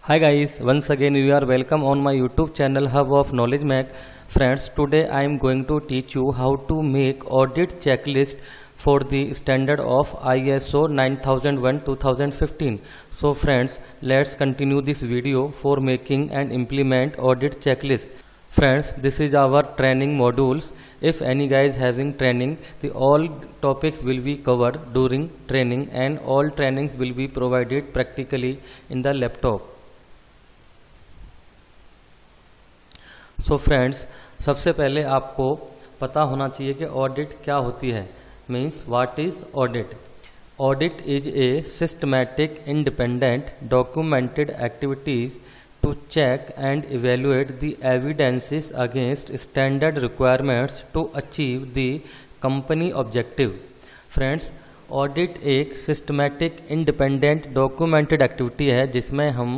Hi guys, once again you are welcome on my YouTube channel Hub of Knowledge Mac. Friends, today I am going to teach you how to make audit checklist for the standard of ISO 9001-2015. So friends, let's continue this video for making and implement audit checklist. Friends, this is our training modules. If any guys having training, the all topics will be covered during training and all trainings will be provided practically in the laptop. So friends, सबसे पहले आपको पता होना चाहिए कि audit क्या होती है. Means what is audit. Audit is a systematic independent documented activities to check and evaluate the evidences against standard requirements to achieve the company objective. Friends, audit एक सिस्टमैटिक इंडिपेंडेंट डॉक्यूमेंटेड एक्टिविटी है जिसमें हम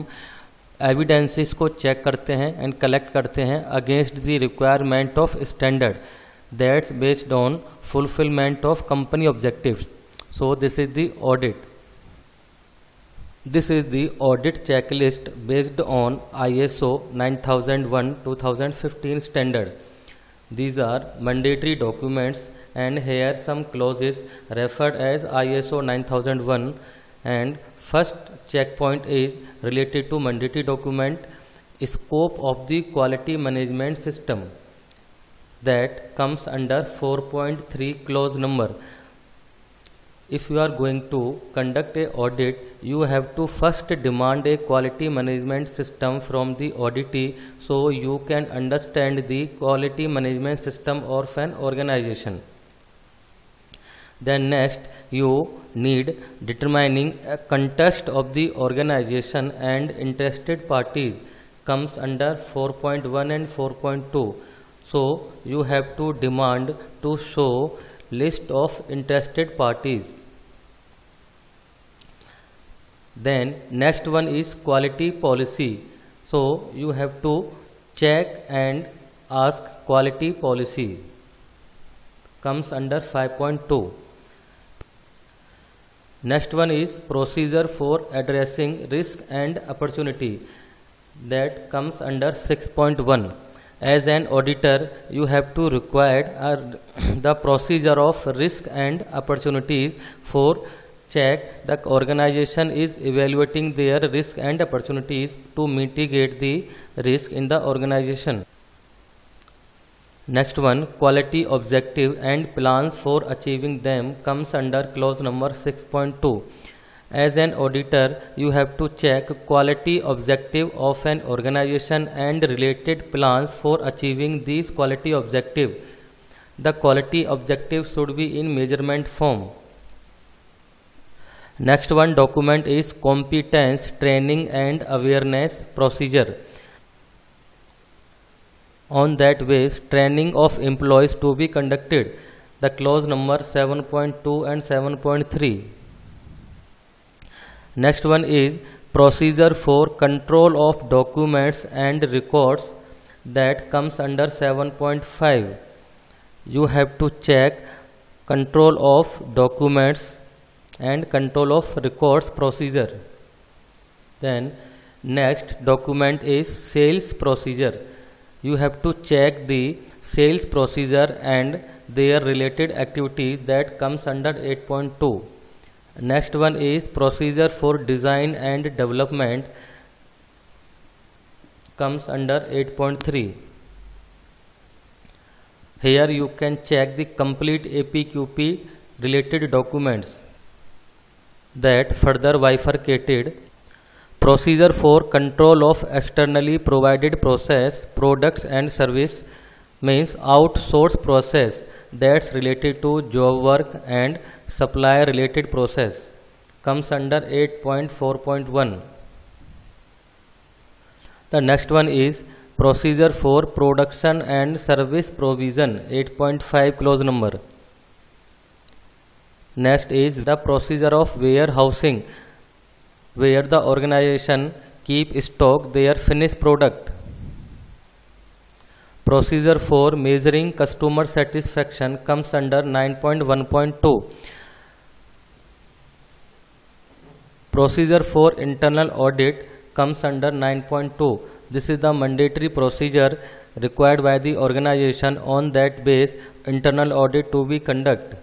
evidences को check करते हैं and collect करते हैं against the requirement of standard that's based on fulfilment of company objectives. So this is the audit. This is the audit checklist based on ISO 9001-2015 standard. These are mandatory documents and here some clauses referred as ISO 9001 and first checkpoint is related to mandatory document. Scope of the quality management system that comes under 4.3 clause number. If you are going to conduct a audit, you have to first demand a quality management system from the auditee so you can understand the quality management system of an organization. Then next you need determining a context of the organization and interested parties comes under 4.1 and 4.2. So you have to demand to show list of interested parties. Then next one is quality policy. So you have to check and ask quality policy comes under 5.2. Next one is procedure for addressing risk and opportunity that comes under 6.1. As an auditor, you have to require the procedure of risk and opportunities for check the organization is evaluating their risk and opportunities to mitigate the risk in the organization. Next one, quality objective and plans for achieving them comes under clause number 6.2. As an auditor, you have to check quality objective of an organization and related plans for achieving these quality objective. The quality objective should be in measurement form. Next one document is competence, training and awareness procedure. On that base, training of employees to be conducted. The clause number 7.2 and 7.3. Next one is procedure for control of documents and records that comes under 7.5. You have to check control of documents and control of records procedure. Then next document is sales procedure. You have to check the sales procedure and their related activities that comes under 8.2. Next one is procedure for design and development comes under 8.3. Here you can check the complete APQP related documents that further bifurcated. Procedure for control of externally provided process, products and service means outsourced process that's related to job work and supplier related process comes under 8.4.1. The next one is procedure for production and service provision 8.5 clause number. Next is the procedure of warehousing where the organization keep stock their finished product. Procedure for measuring customer satisfaction comes under 9.1.2. Procedure for internal audit comes under 9.2. This is the mandatory procedure required by the organization. On that base, internal audit to be conducted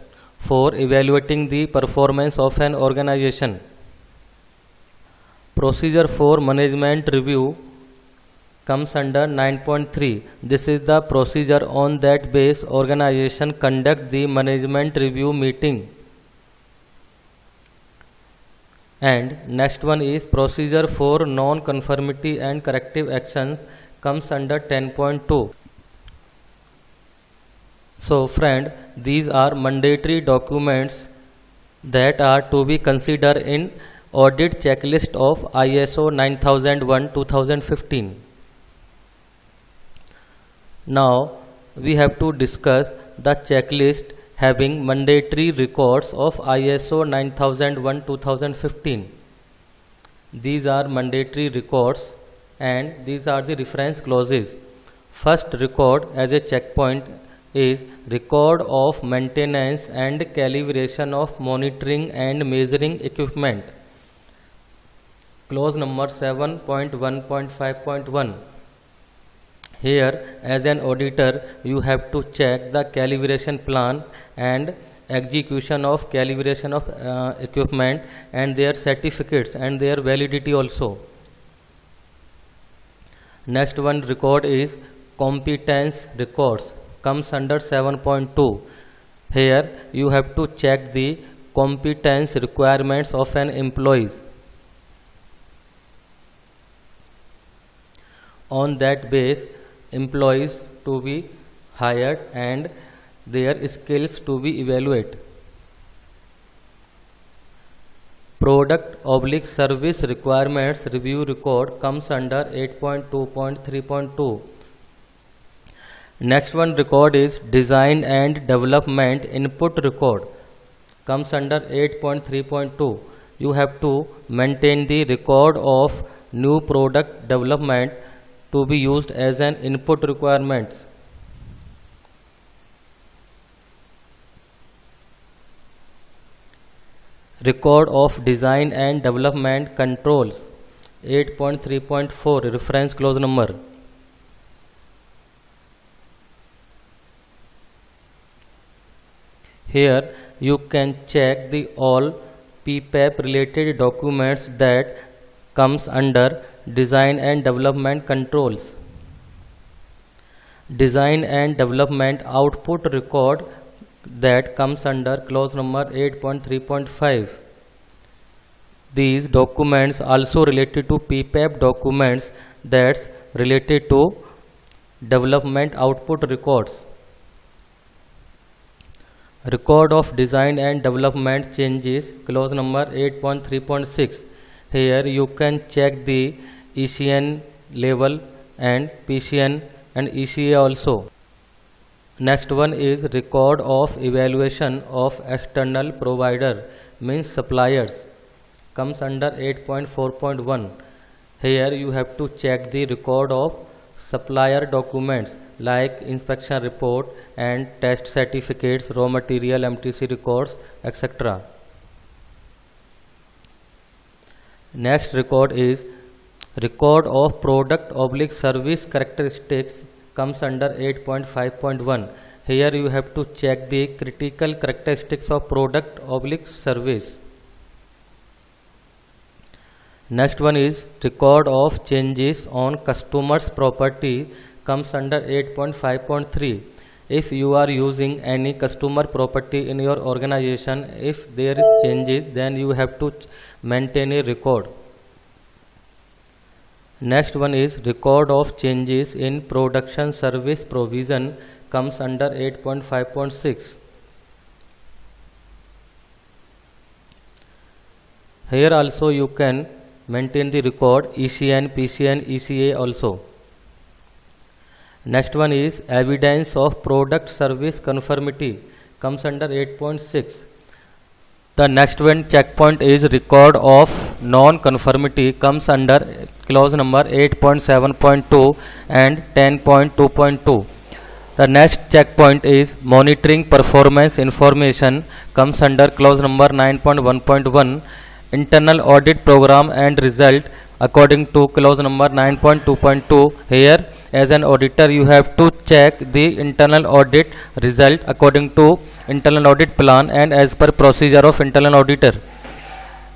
for evaluating the performance of an organization. Procedure for management review comes under 9.3. This is the procedure on that base organization conduct the management review meeting. And next one is procedure for non-conformity and corrective actions comes under 10.2. So friend, these are mandatory documents that are to be considered in audit checklist of ISO 9001:2015. Now we have to discuss the checklist having mandatory records of ISO 9001:2015. These are mandatory records and these are the reference clauses. First record as a checkpoint is record of maintenance and calibration of monitoring and measuring equipment. Clause number 7.1.5.1. Here, as an auditor, you have to check the calibration plan and execution of calibration of equipment and their certificates and their validity also. Next one record is competence records, comes under 7.2. Here, you have to check the competence requirements of an employee. On that base, employees to be hired and their skills to be evaluated. Product/service requirements review record comes under 8.2.3.2. Next one record is design and development input record, comes under 8.3.2. You have to maintain the record of new product development to be used as an input requirements. Record of design and development controls, 8.3.4 reference clause number. Here you can check the all PPAP related documents that comes under design and development controls. Design and development output record, that comes under clause number 8.3.5. These documents also related to PPAP documents that's related to development output records. Record of design and development changes, clause number 8.3.6. Here you can check the ECN level and PCN and ECA also. Next one is record of evaluation of external provider, means suppliers, comes under 8.4.1. Here you have to check the record of supplier documents like inspection report and test certificates, raw material MTC records, etc. Next record is record of product/service characteristics, comes under 8.5.1. Here you have to check the critical characteristics of product/service. Next one is record of changes on customer's property, comes under 8.5.3. If you are using any customer property in your organization, if there is changes, then you have to maintain a record. Next one is record of changes in production service provision, comes under 8.5.6. Here also you can maintain the record ECN, PCN, ECA also. Next one is evidence of product service conformity, comes under 8.6. The next one checkpoint is record of non-conformity, comes under clause number 8.7.2 and 10.2.2. The next checkpoint is monitoring performance information, comes under clause number 9.1.1. Internal audit program and result, according to clause number 9.2.2. Here, as an auditor, you have to check the internal audit result according to internal audit plan and as per procedure of internal auditor.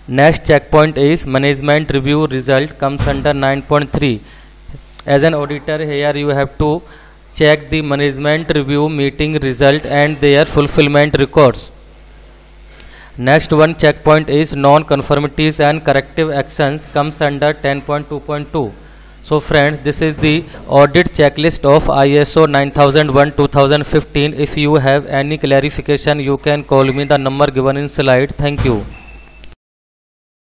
Next checkpoint is management review result, comes under 9.3. As an auditor, here you have to check the management review meeting result and their fulfillment records. Next one checkpoint is non-conformities and corrective actions, comes under 10.2.2. So friends, this is the audit checklist of ISO 9001:2015. If you have any clarification, you can call me the number given in slide. Thank you.